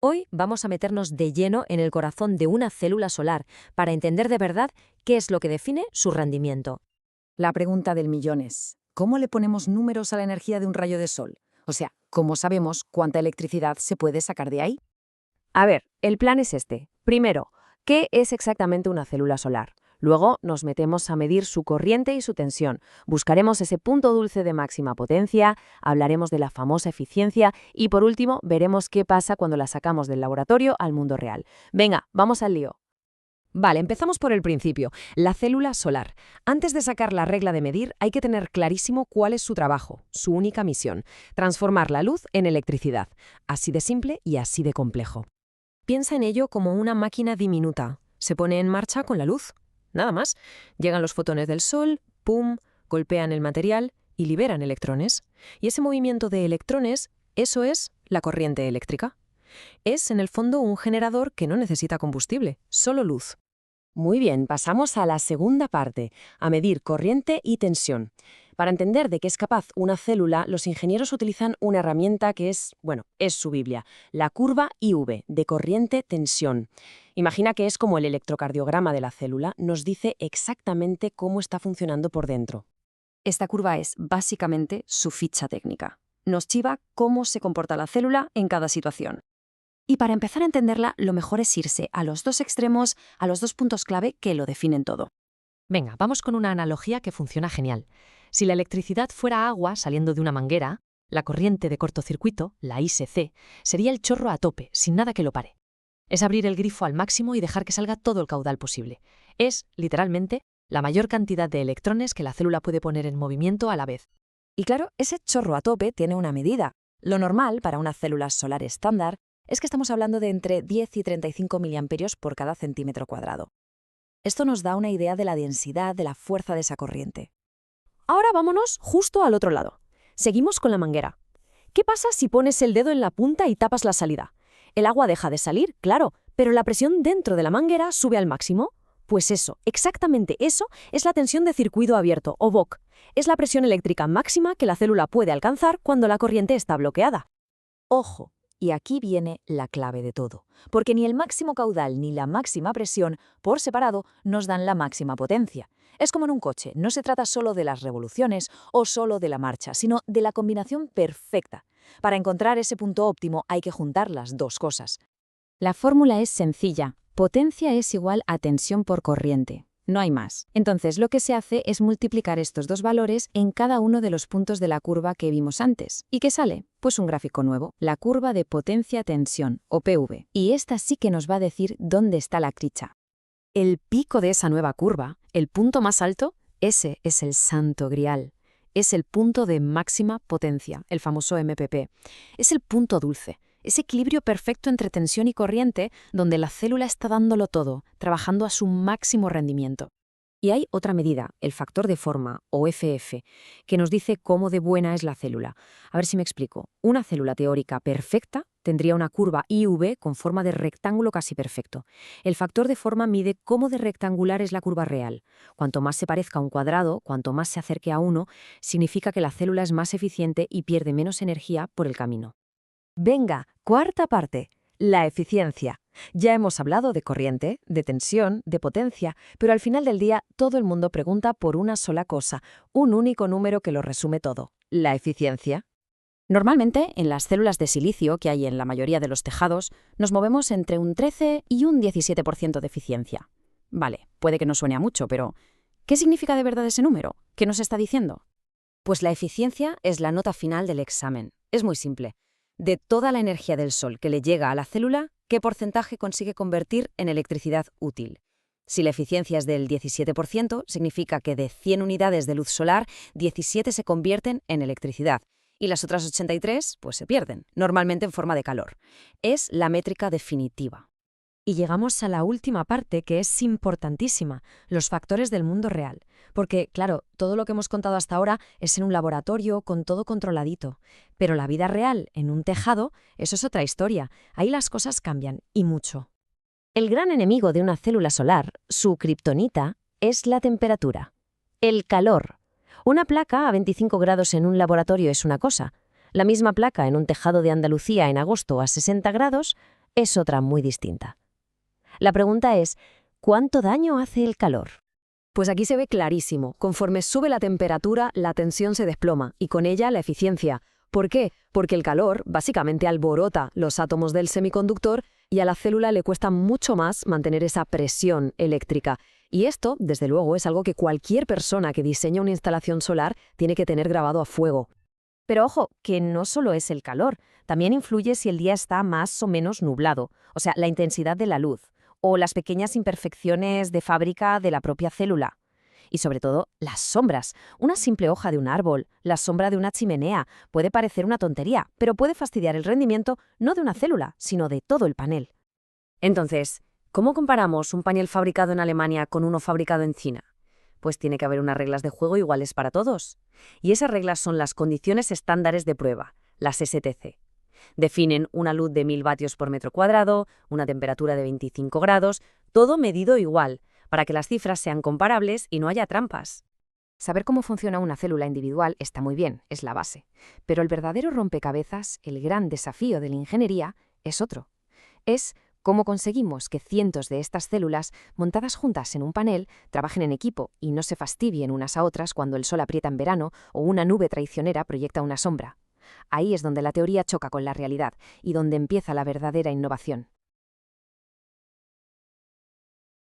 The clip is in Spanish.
Hoy vamos a meternos de lleno en el corazón de una célula solar para entender de verdad qué es lo que define su rendimiento. La pregunta del millón es, ¿cómo le ponemos números a la energía de un rayo de sol? O sea, ¿cómo sabemos cuánta electricidad se puede sacar de ahí? A ver, el plan es este. Primero, ¿qué es exactamente una célula solar? Luego nos metemos a medir su corriente y su tensión. Buscaremos ese punto dulce de máxima potencia, hablaremos de la famosa eficiencia y por último veremos qué pasa cuando la sacamos del laboratorio al mundo real. Venga, vamos al lío. Vale, empezamos por el principio, la célula solar. Antes de sacar la regla de medir, hay que tener clarísimo cuál es su trabajo, su única misión: transformar la luz en electricidad. Así de simple y así de complejo. Piensa en ello como una máquina diminuta. Se pone en marcha con la luz. Nada más. Llegan los fotones del sol, ¡pum!, golpean el material y liberan electrones. Y ese movimiento de electrones, eso es la corriente eléctrica. Es, en el fondo, un generador que no necesita combustible, solo luz. Muy bien, pasamos a la segunda parte, a medir corriente y tensión. Para entender de qué es capaz una célula, los ingenieros utilizan una herramienta que es su Biblia, la curva IV, de corriente-tensión. Imagina que es como el electrocardiograma de la célula, nos dice exactamente cómo está funcionando por dentro. Esta curva es básicamente su ficha técnica. Nos chiva cómo se comporta la célula en cada situación. Y para empezar a entenderla, lo mejor es irse a los dos extremos, a los dos puntos clave que lo definen todo. Venga, vamos con una analogía que funciona genial. Si la electricidad fuera agua saliendo de una manguera, la corriente de cortocircuito, la ISC, sería el chorro a tope, sin nada que lo pare. Es abrir el grifo al máximo y dejar que salga todo el caudal posible. Es, literalmente, la mayor cantidad de electrones que la célula puede poner en movimiento a la vez. Y claro, ese chorro a tope tiene una medida. Lo normal para una célula solar estándar es que estamos hablando de entre 10 y 35 miliamperios por cada centímetro cuadrado. Esto nos da una idea de la densidad, de la fuerza de esa corriente. Ahora vámonos justo al otro lado. Seguimos con la manguera. ¿Qué pasa si pones el dedo en la punta y tapas la salida? El agua deja de salir, claro, pero la presión dentro de la manguera sube al máximo. Pues eso, exactamente eso, es la tensión de circuito abierto, o VOC. Es la presión eléctrica máxima que la célula puede alcanzar cuando la corriente está bloqueada. Ojo, y aquí viene la clave de todo, porque ni el máximo caudal ni la máxima presión, por separado, nos dan la máxima potencia. Es como en un coche, no se trata solo de las revoluciones o solo de la marcha, sino de la combinación perfecta. Para encontrar ese punto óptimo hay que juntar las dos cosas. La fórmula es sencilla. Potencia es igual a tensión por corriente. No hay más. Entonces, lo que se hace es multiplicar estos dos valores en cada uno de los puntos de la curva que vimos antes. ¿Y qué sale? Pues un gráfico nuevo, la curva de potencia-tensión, o PV. Y esta sí que nos va a decir dónde está la cricha. El pico de esa nueva curva, el punto más alto, ese es el santo grial. Es el punto de máxima potencia, el famoso MPP. Es el punto dulce. Ese equilibrio perfecto entre tensión y corriente donde la célula está dándolo todo, trabajando a su máximo rendimiento. Y hay otra medida, el factor de forma, o FF, que nos dice cómo de buena es la célula. A ver si me explico. Una célula teórica perfecta tendría una curva IV con forma de rectángulo casi perfecto. El factor de forma mide cómo de rectangular es la curva real. Cuanto más se parezca a un cuadrado, cuanto más se acerque a uno, significa que la célula es más eficiente y pierde menos energía por el camino. Venga, cuarta parte, la eficiencia. Ya hemos hablado de corriente, de tensión, de potencia, pero al final del día todo el mundo pregunta por una sola cosa, un único número que lo resume todo, la eficiencia. Normalmente, en las células de silicio que hay en la mayoría de los tejados, nos movemos entre un 13 y un 17% de eficiencia. Vale, puede que no suene a mucho, pero ¿qué significa de verdad ese número? ¿Qué nos está diciendo? Pues la eficiencia es la nota final del examen. Es muy simple. De toda la energía del sol que le llega a la célula, ¿qué porcentaje consigue convertir en electricidad útil? Si la eficiencia es del 17%, significa que de 100 unidades de luz solar, 17 se convierten en electricidad. Y las otras 83, pues se pierden, normalmente en forma de calor. Es la métrica definitiva. Y llegamos a la última parte, que es importantísima, los factores del mundo real. Porque, claro, todo lo que hemos contado hasta ahora es en un laboratorio con todo controladito. Pero la vida real, en un tejado, eso es otra historia. Ahí las cosas cambian, y mucho. El gran enemigo de una célula solar, su kriptonita, es la temperatura. El calor. Una placa a 25 grados en un laboratorio es una cosa. La misma placa en un tejado de Andalucía en agosto a 60 grados es otra muy distinta. La pregunta es, ¿cuánto daño hace el calor? Pues aquí se ve clarísimo. Conforme sube la temperatura, la tensión se desploma y con ella la eficiencia. ¿Por qué? Porque el calor básicamente alborota los átomos del semiconductor y a la célula le cuesta mucho más mantener esa presión eléctrica. Y esto, desde luego, es algo que cualquier persona que diseña una instalación solar tiene que tener grabado a fuego. Pero ojo, que no solo es el calor, también influye si el día está más o menos nublado, o sea, la intensidad de la luz, o las pequeñas imperfecciones de fábrica de la propia célula. Y sobre todo, las sombras. Una simple hoja de un árbol, la sombra de una chimenea, puede parecer una tontería, pero puede fastidiar el rendimiento no de una célula, sino de todo el panel. Entonces, ¿cómo comparamos un panel fabricado en Alemania con uno fabricado en China? Pues tiene que haber unas reglas de juego iguales para todos. Y esas reglas son las condiciones estándares de prueba, las STC. Definen una luz de 1000 vatios por metro cuadrado, una temperatura de 25 grados, todo medido igual, para que las cifras sean comparables y no haya trampas. Saber cómo funciona una célula individual está muy bien, es la base. Pero el verdadero rompecabezas, el gran desafío de la ingeniería, es otro. Es cómo conseguimos que cientos de estas células, montadas juntas en un panel, trabajen en equipo y no se fastidien unas a otras cuando el sol aprieta en verano o una nube traicionera proyecta una sombra. Ahí es donde la teoría choca con la realidad y donde empieza la verdadera innovación.